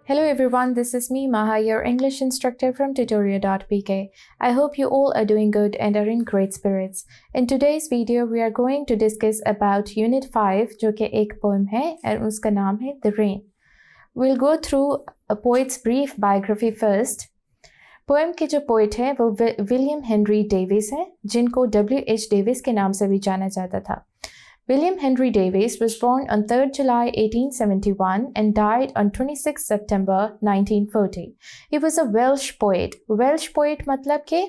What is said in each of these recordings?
Hello everyone, this is me Maha, your English instructor from tutoria.pk. I hope you all are doing good and are in great spirits. In today's video, we are going to discuss about Unit 5, जो कि एक poem है और उसका नाम है The Rain. We'll go through a poet's brief biography first. Poem के जो पोइट हैं वो विलियम हेनरी डेविस हैं, जिनको W.H. डेविस के नाम से भी जाना जाता था. William Henry Davies was born on 3rd July 1871 and died on 26 September 1940. He was a Welsh poet. Welsh poet मतलब कि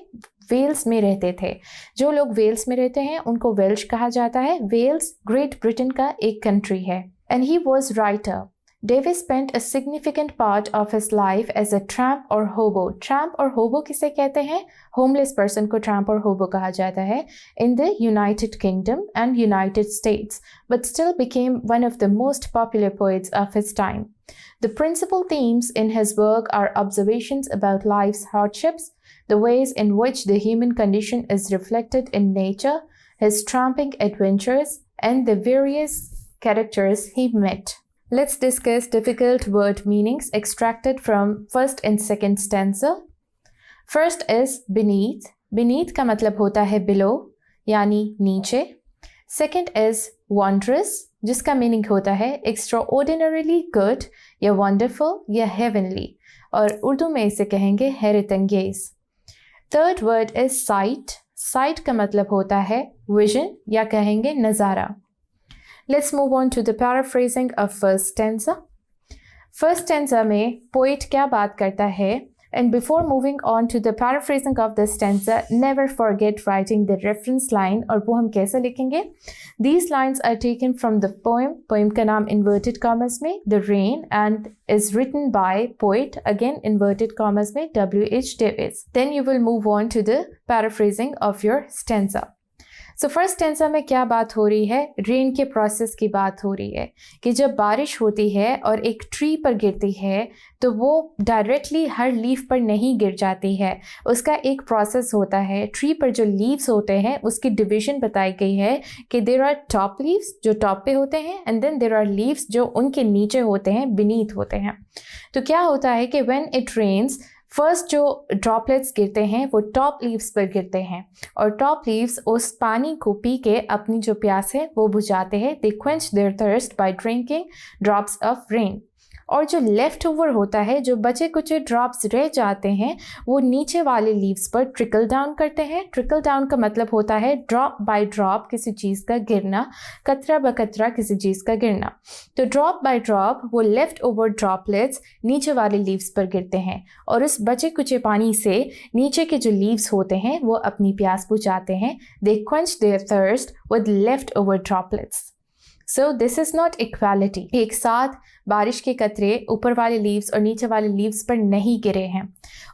वेल्स में रहते थे. जो लोग वेल्स में रहते हैं उनको वेल्श कहा जाता है. वेल्स ग्रेट ब्रिटेन का एक कंट्री है. And he was writer. Davis spent a significant part of his life as a tramp or hobo. Tramp or hobo किसे कहते हैं? Homeless person को tramp or hobo कहा जाता है in the United Kingdom and United States, but still became one of the most popular poets of his time. The principal themes in his work are observations about life's hardships, the ways in which the human condition is reflected in nature, his tramping adventures, and the various characters he met. Let's discuss difficult word meanings extracted from first and second stanza. First is beneath. Beneath का मतलब होता है below, यानी नीचे. Second is wondrous, जिसका meaning होता है extraordinarily good या wonderful या heavenly, और उर्दू में इसे कहेंगे हैरतअंगेज. Third word is sight. Sight का मतलब होता है vision या कहेंगे नज़ारा. Let's move on to the paraphrasing of first stanza. First stanza में poet क्या बात करता है? And before moving on to the paraphrasing of the stanza, never forget writing the reference line. और वो हम कैसे लिखेंगे? These lines are taken from the poem. Poem का नाम inverted commas में The Rain and is written by poet, again inverted commas में W.H. Davies. Then you will move on to the paraphrasing of your stanza. So first टेंसा में क्या बात हो रही है? रेन के प्रोसेस की बात हो रही है कि जब बारिश होती है और एक ट्री पर गिरती है तो वो डायरेक्टली हर लीफ पर नहीं गिर जाती है. उसका एक प्रोसेस होता है. ट्री पर जो लीव्स होते हैं उसकी डिवीजन बताई गई है कि देयर आर टॉप लीव्स जो टॉप पे होते हैं and then there are leaves जो उनके नीचे होते हैं, बीनीथ होते हैं. तो क्या होता है कि व्हेन इट रेन्स, फर्स्ट जो ड्रॉपलेट्स गिरते हैं वो टॉप लीव्स पर गिरते हैं और टॉप लीव्स उस पानी को पी के अपनी जो प्यास है वो बुझाते हैं. They quench their thirst by drinking drops of rain. और जो लेफ्ट ओवर होता है, जो बचे कुछ ड्रॉप्स रह जाते हैं, वो नीचे वाले लीव्स पर ट्रिकल डाउन करते हैं. ट्रिकल डाउन का मतलब होता है ड्रॉप बाय ड्रॉप किसी चीज़ का गिरना, कतरा ब कतरा किसी चीज़ का गिरना. तो ड्रॉप बाय ड्रॉप वो लेफ्ट ओवर ड्रॉपलेट्स नीचे वाले लीव्स पर गिरते हैं और उस बचे कुचे पानी से नीचे के जो लीव्स होते हैं वो अपनी प्यास बुझाते हैं. They quench their thirst with left over droplets. So this is not equality. एक साथ बारिश के कतरे ऊपर वाले लीव्स और नीचे वाले लीव्स पर नहीं गिरे हैं.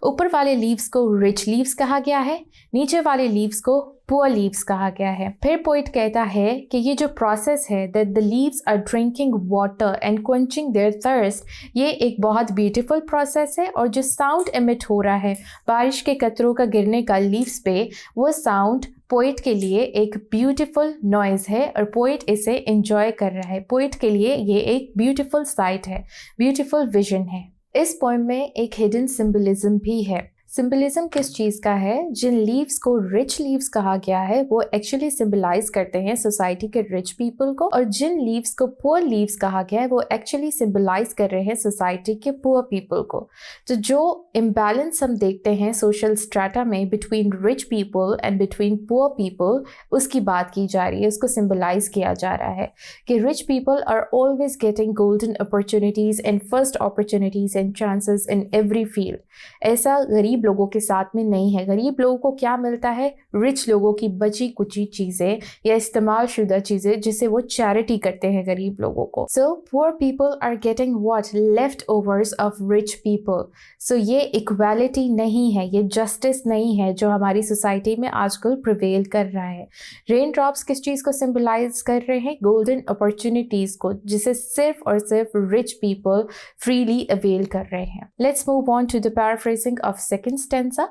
ऊपर वाले लीव्स को रिच लीव्स कहा गया है, नीचे वाले लीव्स को पुअर लीव्स कहा गया है. फिर पोइट कहता है कि ये जो प्रोसेस है that the leaves are drinking water and quenching their thirst, ये एक बहुत ब्यूटीफुल प्रोसेस है. और जो साउंड एमिट हो रहा है बारिश के कतरों का गिरने का लीव्स पे, वो साउंड पोइट के लिए एक ब्यूटीफुल नॉइज़ है और पोइट इसे एंजॉय कर रहा है. पोइट के लिए ये एक ब्यूटीफुल साइट है, ब्यूटीफुल विजन है. इस पोएम में एक हिडन सिंबलिज्म भी है. सिंबलिज्म किस चीज़ का है? जिन लीव्स को रिच लीव्स कहा गया है वो एक्चुअली सिंबलाइज करते हैं सोसाइटी के रिच पीपल को, और जिन लीव्स को पुअर लीव्स कहा गया है वो एक्चुअली सिंबलाइज कर रहे हैं सोसाइटी के पुअर पीपल को. तो जो इम्बैलेंस हम देखते हैं सोशल स्ट्रेटा में between rich people and between poor people, उसकी बात की जा रही है, उसको सिंबलाइज किया जा रहा है कि rich people are always getting golden opportunities and first opportunities and chances in every field. ऐसा गरीब लोगों के साथ में नहीं है. गरीब लोगों को क्या मिलता है? रिच लोगों की बची कुची चीज़ें या इस्तेमाल शुदा चीज़ें जिसे वो चैरिटी करते हैं गरीब लोगों को. So poor people are getting what? Left overs of rich people. So ये इक्वालिटी नहीं है, ये जस्टिस नहीं है जो हमारी सोसाइटी में आजकल प्रिवेल कर रहा है. रेन ड्रॉप्स किस चीज़ को सिंबलाइज कर रहे हैं? गोल्डन अपॉर्चुनिटीज़ को, जिसे सिर्फ और सिर्फ रिच पीपल फ्रीली अवेल कर रहे हैं. Let's move on to the paraphrasing of second second stanza.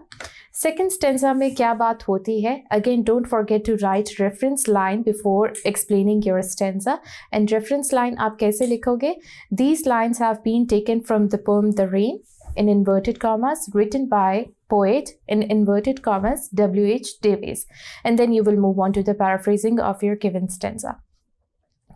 Second stanza में क्या बात होती है? Again, don't forget to write reference line before explaining your stanza. And reference line आप कैसे लिखोगे? These lines have been taken from the poem The Rain, in inverted commas, written by poet, in inverted commas, W.H. Davies. And then you will move on to the paraphrasing of your given stanza.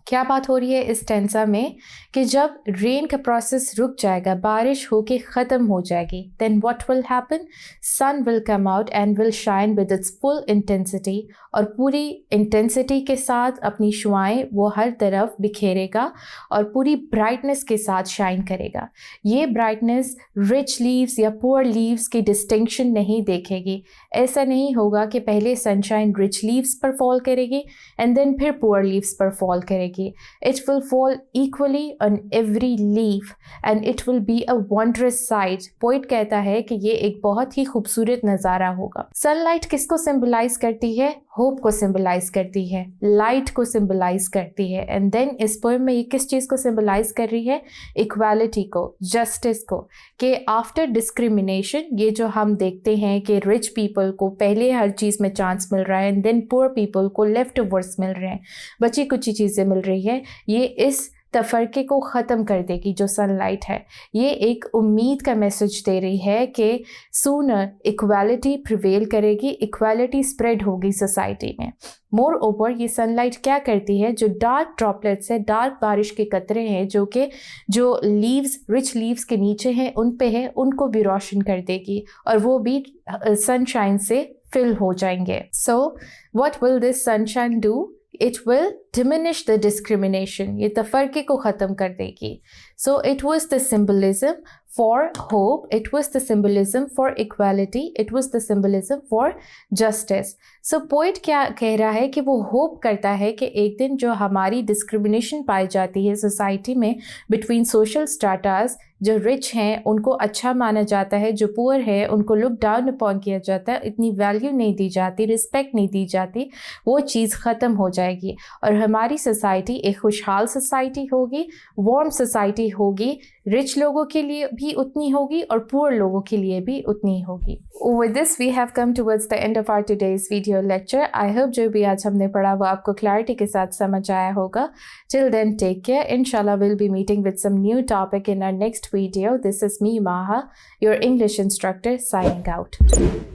क्या बात हो रही है इस टेंसा में कि जब rain का प्रोसेस रुक जाएगा, बारिश होके ख़त्म हो जाएगी, then what will happen? Sun will come out and will shine with its full intensity, और पूरी इंटेंसिटी के साथ अपनी शुआएं वो हर तरफ बिखेरेगा और पूरी ब्राइटनेस के साथ शाइन करेगा। ये ब्राइटनेस रिच लीव्स या पुअर लीव्स की डिस्टिंक्शन नहीं देखेगी। ऐसा नहीं होगा कि पहले सनशाइन रिच लीव्स पर फॉल करेगी एंड देन फिर पुअर लीव्स पर फॉल करेगी। It will fall equally on every leaf and it will be a wondrous sight. Poet कहता है कि ये एक बहुत ही खूबसूरत नज़ारा होगा। सनलाइट किसको सिंबलाइज करती है? होप को सिंबलाइज करती है, लाइट को सिंबलाइज करती है। एंड देन इस पोएम में ये किस चीज़ को सिंबलाइज कर रही है? इक्वालिटी को, जस्टिस को, कि आफ्टर डिस्क्रिमिनेशन, ये जो हम देखते हैं कि रिच पीपल को पहले हर चीज़ में चांस मिल रहा है एंड देन पुअर पीपल को लेफ्ट ओवर्स मिल रहे हैं, बची कुछ चीज़ें मिल रही है, ये इस तफरके को ख़त्म कर देगी जो सनलाइट है। ये एक उम्मीद का मैसेज दे रही है कि सूनर इक्वालिटी प्रिवेल करेगी, इक्वालिटी स्प्रेड होगी सोसाइटी में। मोर ओवर ये सनलाइट क्या करती है? जो डार्क ड्रॉपलेट्स है, डार्क बारिश के कतरे हैं जो कि जो लीव्स, रिच लीव्स के नीचे हैं, उन पे है, उनको भी रोशन कर देगी और वो भी सनशाइन से फिल हो जाएंगे। So what will this sunshine do? It will diminish the discrimination. ये तफरके को ख़त्म कर देगी। So it was the symbolism for hope. It was the symbolism for equality. It was the symbolism for justice. So poet क्या कह रहा है कि वो होप करता है कि एक दिन जो हमारी डिस्क्रिमिनेशन पाई जाती है सोसाइटी में बिटवीन सोशल स्ट्राटास, जो रिच हैं उनको अच्छा माना जाता है, जो पुअर है उनको लुक डाउन अपॉन किया जाता है, इतनी वैल्यू नहीं दी जाती, रिस्पेक्ट नहीं दी जाती, वो चीज़ ख़त्म हो जाएगी और हमारी सोसाइटी एक खुशहाल सोसाइटी होगी, वार्म सोसाइटी होगी, रिच लोगों के लिए भी उतनी होगी और पुअर लोगों के लिए भी उतनी होगी। With this we have come towards the end of our today's video lecture. I hope जो भी आज हमने पढ़ा वो आपको क्लैरिटी के साथ समझ आया होगा। Till then, take care. Inshallah, we'll be meeting with some new topic in our next video. This is me, Maha, your English instructor, signing out.